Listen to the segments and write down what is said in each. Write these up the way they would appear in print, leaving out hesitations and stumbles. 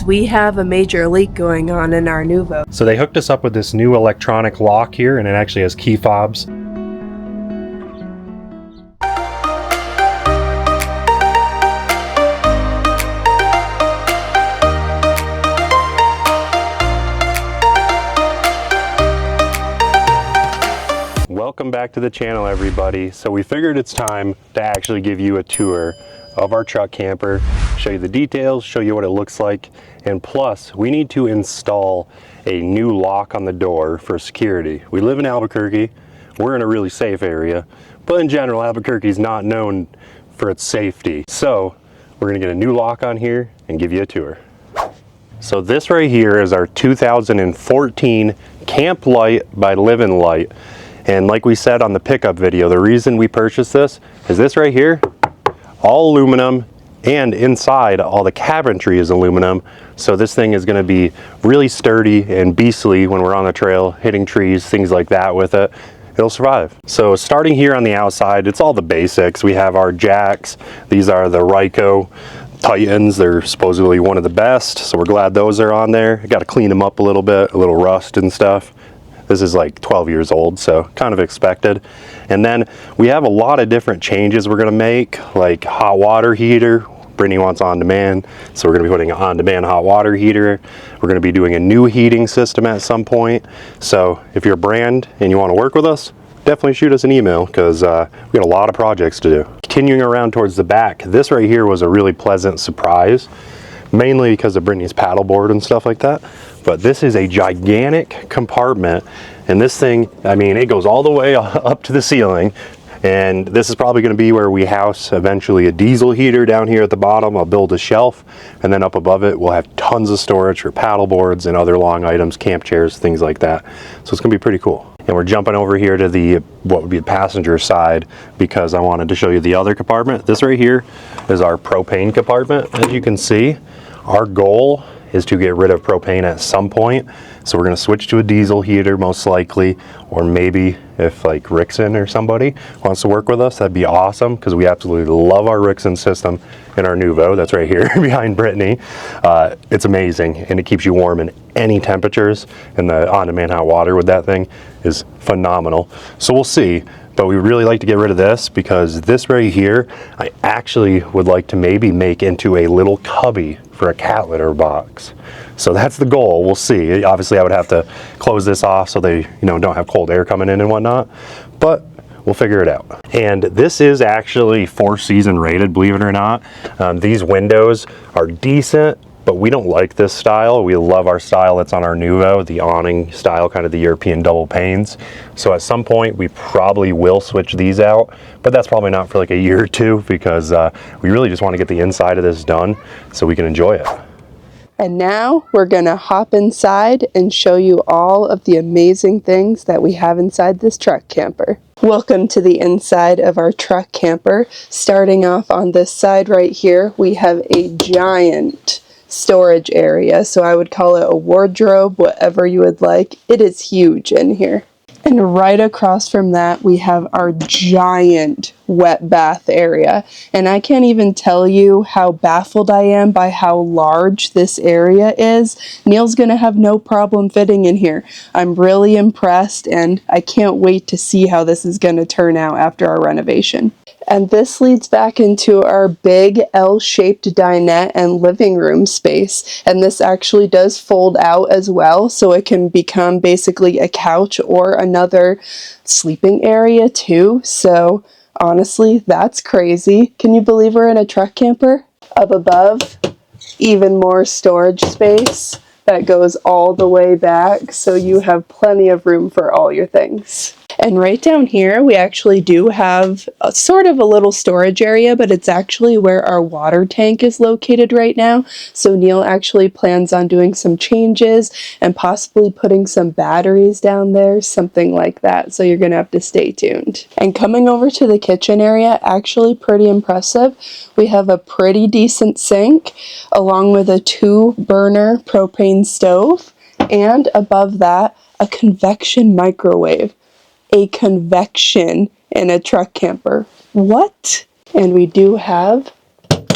we have a major leak going on in our Noovo. So they hooked us up with this new electronic lock here, and it actually has key fobs. Welcome back to the channel, everybody. So we figured it's time to actually give you a tour of our truck camper, show you the details, show you what it looks like, and plus we need to install a new lock on the door for security. We live in Albuquerque. We're in a really safe area, but in general Albuquerque is not known for its safety. So we're gonna get a new lock on here and give you a tour. So this right here is our 2014 Camp Lite by Livin Lite. And like we said on the pickup video, the reason we purchased this is this right here, all aluminum, and inside all the cabinetry is aluminum. So this thing is gonna be really sturdy and beastly when we're on the trail, hitting trees, things like that with it. It'll survive. So starting here on the outside, it's all the basics. We have our jacks. These are the Ryco Titans. They're supposedly one of the best, so we're glad those are on there. I gotta clean them up a little bit, a little rust and stuff. This is like 12 years old, so kind of expected. And then we have a lot of different changes we're gonna make, like hot water heater. Brittany wants on demand, so we're gonna be putting an on-demand hot water heater. We're gonna be doing a new heating system at some point. So if you're a brand and you wanna work with us, definitely shoot us an email, because we got a lot of projects to do. Continuing around towards the back, this right here was a really pleasant surprise, mainly because of Brittany's paddleboard and stuff like that. But this is a gigantic compartment, and this thing, I mean, it goes all the way up to the ceiling. And this is probably going to be where we house eventually a diesel heater down here at the bottom. I'll build a shelf, and then up above it we'll have tons of storage for paddleboards and other long items, camp chairs, things like that. So it's going to be pretty cool. And we're jumping over here to the what would be the passenger side, because I wanted to show you the other compartment. This right here is our propane compartment. As you can see, our goal is to get rid of propane at some point. So we're gonna switch to a diesel heater most likely, or maybe if like Rixon or somebody wants to work with us, that'd be awesome, because we absolutely love our Rixon system in our Noovo. That's right here behind Brittany. It's amazing, and it keeps you warm in any temperatures, and the on-demand hot water with that thing is phenomenal. So we'll see. But we really like to get rid of this, because this right here, I actually would like to maybe make into a little cubby for a cat litter box. So that's the goal. We'll see. Obviously I would have to close this off so they, don't have cold air coming in and whatnot, but we'll figure it out. And this is actually 4-season rated, believe it or not. These windows are decent, but we don't like this style. We love our style that's on our Noovo, the awning style, kind of the European double panes. So at some point we probably will switch these out, but that's probably not for like a year or two, because we really just want to get the inside of this done so we can enjoy it. And now we're gonna hop inside and show you all of the amazing things that we have inside this truck camper. Welcome to the inside of our truck camper. Starting off on this side right here, we have a giant storage area, so I would call it a wardrobe, whatever you would like. It is huge in here. And right across from that, we have our giant wet bath area. And I can't even tell you how baffled I am by how large this area is. Neil's gonna have no problem fitting in here. I'm really impressed, and I can't wait to see how this is gonna turn out after our renovation. And this leads back into our big L-shaped dinette and living room space. And this actually does fold out as well, so it can become basically a couch or another sleeping area too. So honestly, that's crazy. Can you believe we're in a truck camper? Up above, even more storage space that goes all the way back, so you have plenty of room for all your things. And right down here, we actually do have a sort of a little storage area, but it's actually where our water tank is located right now. So Neil actually plans on doing some changes and possibly putting some batteries down there, something like that. So you're gonna have to stay tuned. And coming over to the kitchen area, actually pretty impressive. We have a pretty decent sink, along with a 2-burner propane stove, and above that, a convection microwave. A convection in a truck camper. What? And we do have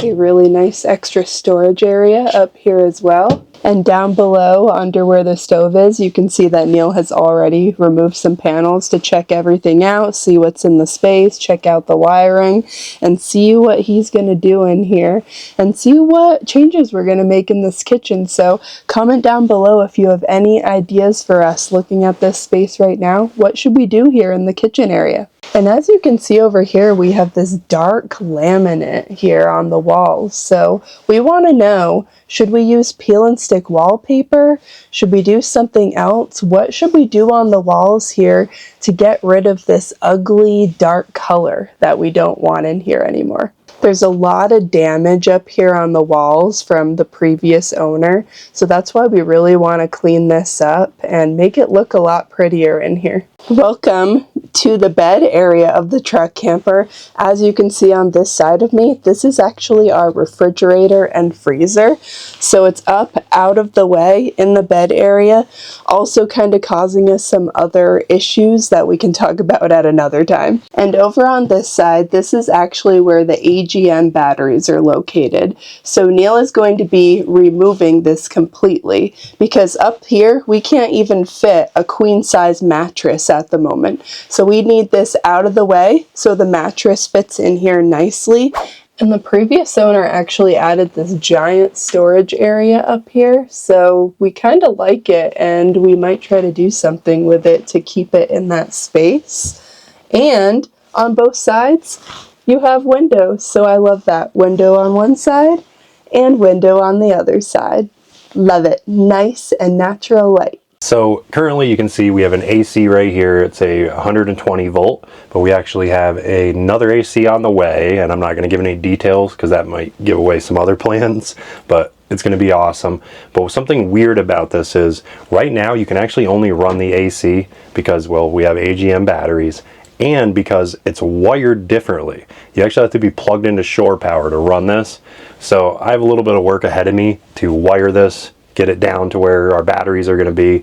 a really nice extra storage area up here as well. And down below, under where the stove is, you can see that Neil has already removed some panels to check everything out, see what's in the space, check out the wiring, and see what he's going to do in here, and see what changes we're going to make in this kitchen. So comment down below if you have any ideas for us looking at this space right now. What should we do here in the kitchen area? And as you can see over here, we have this dark laminate here on the walls. So we want to know, should we use peel and stick wallpaper? Should we do something else? What should we do on the walls here to get rid of this ugly dark color that we don't want in here anymore? There's a lot of damage up here on the walls from the previous owner, so that's why we really want to clean this up and make it look a lot prettier in here. Welcome to the bed area of the truck camper. As you can see on this side of me, this is actually our refrigerator and freezer. So it's up out of the way in the bed area, also kind of causing us some other issues that we can talk about at another time. And over on this side, this is actually where the AGM batteries are located. So Neil is going to be removing this completely because up here we can't even fit a queen size mattress at the moment. So we need this out of the way so the mattress fits in here nicely. And the previous owner actually added this giant storage area up here, so we kind of like it and we might try to do something with it to keep it in that space. And on both sides you have windows, so I love that. Window on one side and window on the other side. Love it. Nice and natural light. So currently you can see we have an AC right here. It's a 120 volt, but we actually have another AC on the way, and I'm not going to give any details because that might give away some other plans, but it's going to be awesome. But something weird about this is right now you can actually only run the AC because, well, we have AGM batteries, and because it's wired differently. You actually have to be plugged into shore power to run this. So I have a little bit of work ahead of me to wire this, get it down to where our batteries are going to be,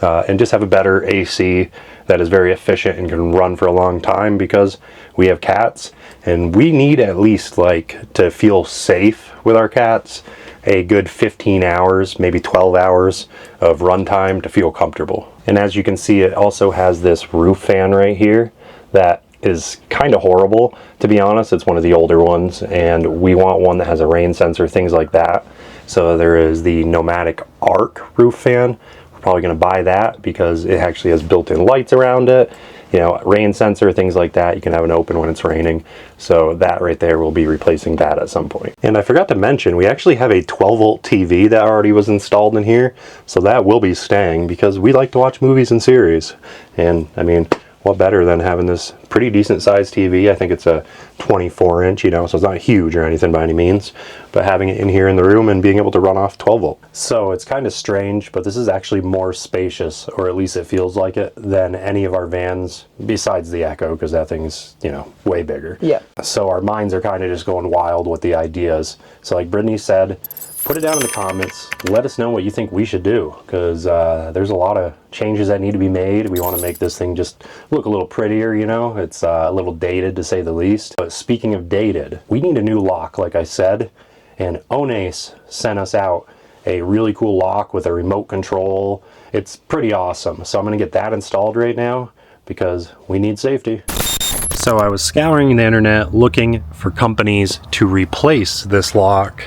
and just have a better AC that is very efficient and can run for a long time, because we have cats and we need at least, like, to feel safe with our cats, a good 15 hours, maybe 12 hours of runtime to feel comfortable. And as you can see, it also has this roof fan right here that is kind of horrible, to be honest. It's one of the older ones, and we want one that has a rain sensor, things like that. So there is the Nomadic Arc roof fan. We're probably going to buy that because it actually has built-in lights around it, you know, rain sensor, things like that. You can have it open when it's raining. So that right there, will be replacing that at some point. And I forgot to mention, we actually have a 12 volt TV that already was installed in here. So that will be staying because we like to watch movies and series. And I mean, what better than having this pretty decent sized TV? I think it's a 24 inch, you know, so it's not huge or anything by any means, but having it in here in the room and being able to run off 12 volt. So it's kind of strange, but this is actually more spacious, or at least it feels like it, than any of our vans besides the Echo, because that thing's, you know, way bigger. Yeah. So our minds are kind of just going wild with the ideas. So like Brittany said, put it down in the comments. Let us know what you think we should do, because there's a lot of changes that need to be made. We want to make this thing just look a little prettier, you know. It's a little dated, to say the least. But speaking of dated, we need a new lock, like I said, and Onnais sent us out a really cool lock with a remote control. It's pretty awesome. So I'm going to get that installed right now because we need safety. So I was scouring the internet looking for companies to replace this lock,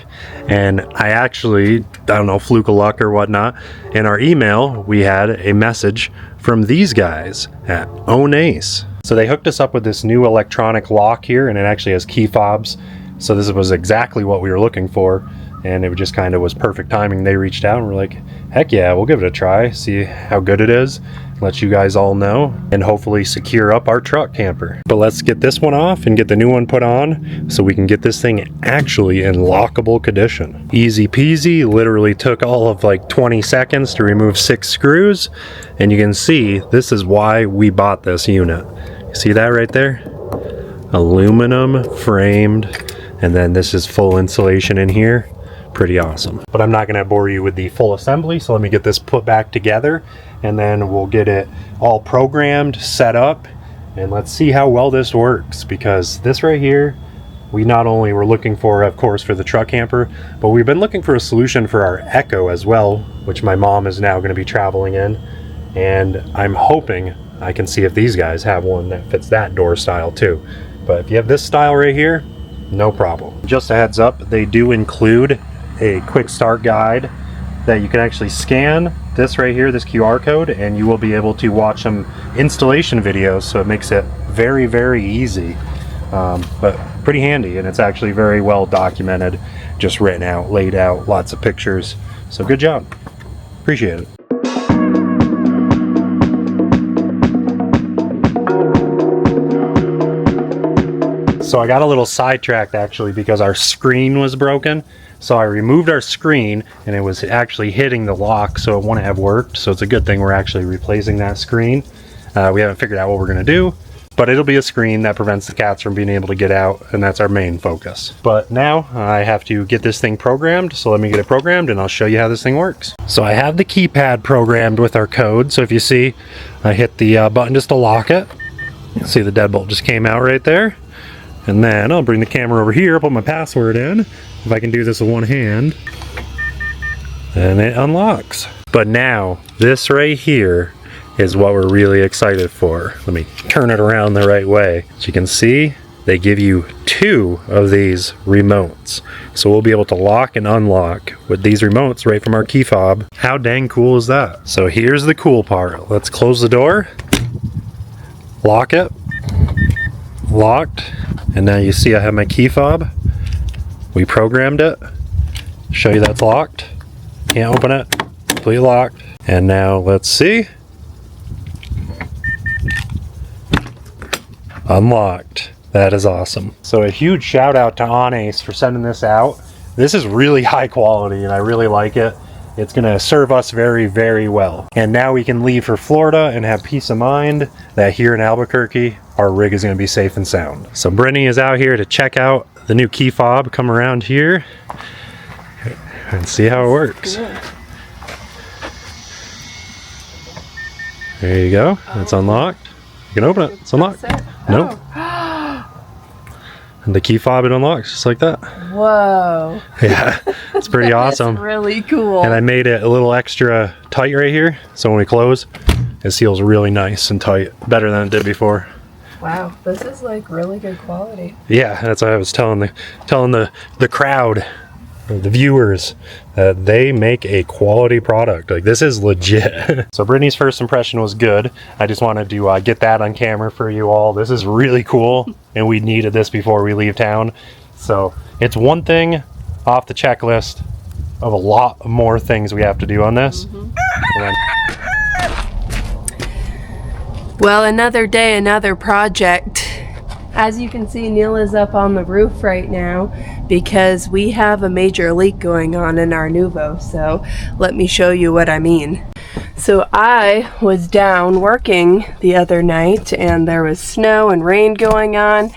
and I actually, I don't know, fluke of luck or whatnot, in our email we had a message from these guys at Onnais. So they hooked us up with this new electronic lock here, and it actually has key fobs. So this was exactly what we were looking for, and it just kind of was perfect timing. They reached out and were like, heck yeah, we'll give it a try, see how good it is, let you guys all know, and hopefully secure up our truck camper. But let's get this one off and get the new one put on so we can get this thing actually in lockable condition. Easy peasy, literally took all of like 20 seconds to remove 6 screws, and you can see this is why we bought this unit. You see that right there? Aluminum framed, and then this is full insulation in here. Pretty awesome. But I'm not going to bore you with the full assembly, so let me get this put back together, and then we'll get it all programmed, set up, and let's see how well this works, because this right here we not only were looking for, of course, for the truck camper, but we've been looking for a solution for our Echo as well, which my mom is now going to be traveling in. And I'm hoping I can see if these guys have one that fits that door style too. But if you have this style right here, no problem. Just a heads up, they do include a quick start guide that you can actually scan this right here, this QR code, and you will be able to watch some installation videos, so it makes it very, very easy, but pretty handy, and it's actually very well documented, just written out, laid out, lots of pictures, so good job. Appreciate it. So I got a little sidetracked actually because our screen was broken. So I removed our screen and it was actually hitting the lock, so it wouldn't have worked. So it's a good thing we're actually replacing that screen. We haven't figured out what we're gonna do, but it'll be a screen that prevents the cats from being able to get out, and that's our main focus. But now I have to get this thing programmed, so let me get it programmed and I'll show you how this thing works. So I have the keypad programmed with our code. So if you see, I hit the button just to lock it. You'll see the deadbolt just came out right there. And then I'll bring the camera over here, put my password in. If I can do this with one hand, and it unlocks. But now, this right here is what we're really excited for. Let me turn it around the right way. As you can see, they give you 2 of these remotes. So we'll be able to lock and unlock with these remotes right from our key fob. How dang cool is that? So here's the cool part. Let's close the door, lock it, locked. And now you see I have my key fob. We programmed it. Show you that's locked. Can't open it. Completely locked. And now let's see. Unlocked. That is awesome. So a huge shout out to Onnais for sending this out. This is really high quality and I really like it. It's gonna serve us very, very well. And now we can leave for Florida and have peace of mind that here in Albuquerque, our rig is gonna be safe and sound. So Brittany is out here to check out the new key fob. Come around here and see how it works. There you go, it's unlocked. You can open it, it's unlocked. Nope. And the key fob, it unlocks just like that. Whoa. Yeah, it's pretty awesome. Really cool. And I made it a little extra tight right here, so when we close, it seals really nice and tight, better than it did before. Wow, this is like really good quality. Yeah, that's what I was telling the crowd, the viewers, that they make a quality product. Like, this is legit. So Brittany's first impression was good. I just wanted to get that on camera for you all. This is really cool, and we needed this before we leave town. So it's one thing off the checklist of a lot more things we have to do on this. Well, another day, another project. As you can see, Neil is up on the roof right now because we have a major leak going on in our Noovo. So let me show you what I mean. So I was down working the other night and there was snow and rain going on,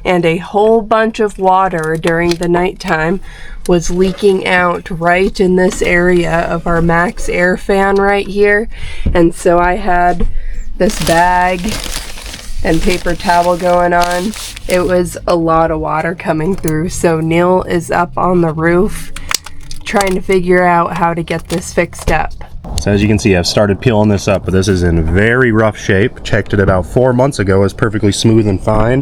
and a whole bunch of water during the nighttime was leaking out right in this area of our max air fan right here. And so I had this bag and paper towel going on. It was a lot of water coming through. So Neil is up on the roof trying to figure out how to get this fixed up. So as you can see, I've started peeling this up, but this is in very rough shape. Checked it about 4 months ago. It's perfectly smooth and fine,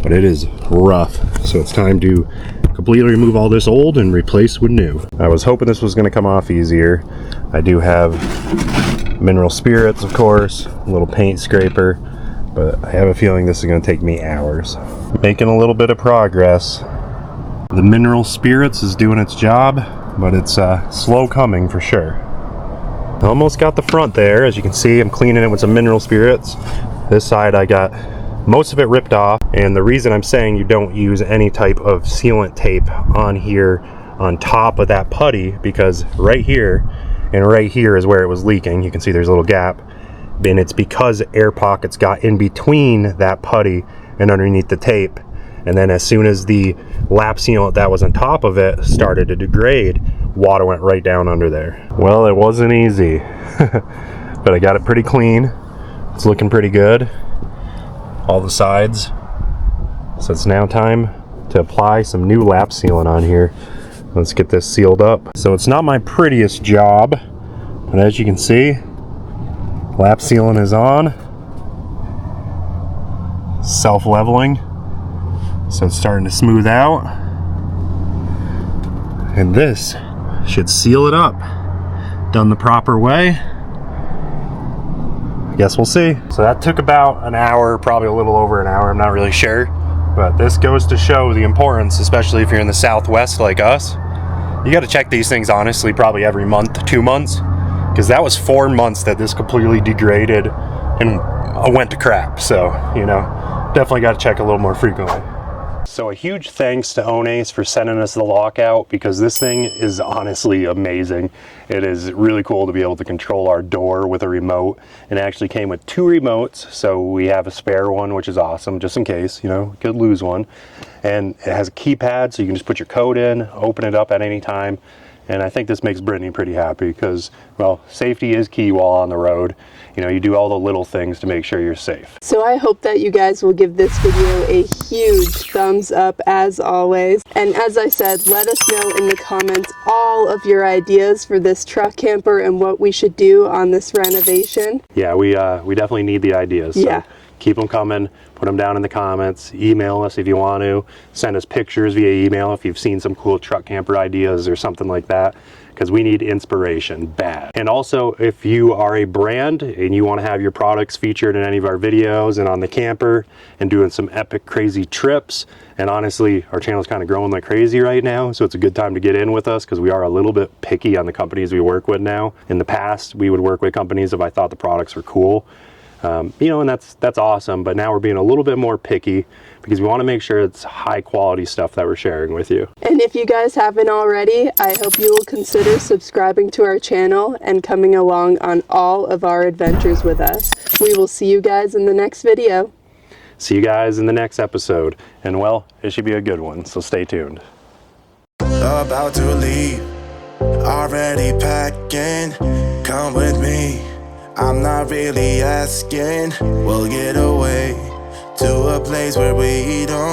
but it is rough. So it's time to completely remove all this old and replace with new. I was hoping this was going to come off easier. I do have mineral spirits, of course, a little paint scraper, but I have a feeling this is going to take me hours. Making a little bit of progress. The mineral spirits is doing its job, but it's slow coming for sure. Almost got the front there. As you can see, I'm cleaning it with some mineral spirits. This side I got most of it ripped off, and the reason I'm saying you don't use any type of sealant tape on here on top of that putty, because right here and right here is where it was leaking. You can see there's a little gap, and it's because air pockets got in between that putty and underneath the tape. And then as soon as the lap sealant that was on top of it started to degrade, water went right down under there. Well, it wasn't easy, but I got it pretty clean. It's looking pretty good, all the sides. So it's now time to apply some new lap sealant on here. Let's get this sealed up. So it's not my prettiest job, but as you can see, lap sealant is on. Self-leveling, so it's starting to smooth out, and this should seal it up. Done the proper way. I guess we'll see. So that took about an hour, probably a little over an hour, I'm not really sure, but this goes to show the importance, especially if you're in the Southwest like us. You got to check these things honestly probably every month, 2 months, because that was 4 months that this completely degraded and went to crap. So, you know, definitely got to check a little more frequently. So a huge thanks to Onnais for sending us the lockout, because this thing is honestly amazing. It is really cool to be able to control our door with a remote, and it actually came with 2 remotes, so we have a spare one, which is awesome, just in case, you know, you could lose one. And it has a keypad, so you can just put your code in, open it up at any time. And I think this makes Brittany pretty happy because, well, safety is key while on the road. You know, you do all the little things to make sure you're safe. So I hope that you guys will give this video a huge thumbs up as always. And as I said, let us know in the comments all of your ideas for this truck camper and what we should do on this renovation. Yeah, we definitely need the ideas. So yeah. Keep them coming. Put them down in the comments. Email us if you want to. Send us pictures via email if you've seen some cool truck camper ideas or something like that, because we need inspiration bad. And also, if you are a brand and you want to have your products featured in any of our videos and on the camper and doing some epic crazy trips, and honestly our channel is kind of growing like crazy right now, so it's a good time to get in with us because we are a little bit picky on the companies we work with now. In the past we would work with companies if I thought the products were cool. You know, and that's awesome, but now we're being a little bit more picky because we want to make sure it's high quality stuff that we're sharing with you. And if you guys haven't already, I hope you will consider subscribing to our channel and coming along on all of our adventures with us. We will see you guys in the next video. See you guys in the next episode, and well, it should be a good one, so stay tuned. About to leave, already packing, come with me. I'm not really asking, we'll get away to a place where we don't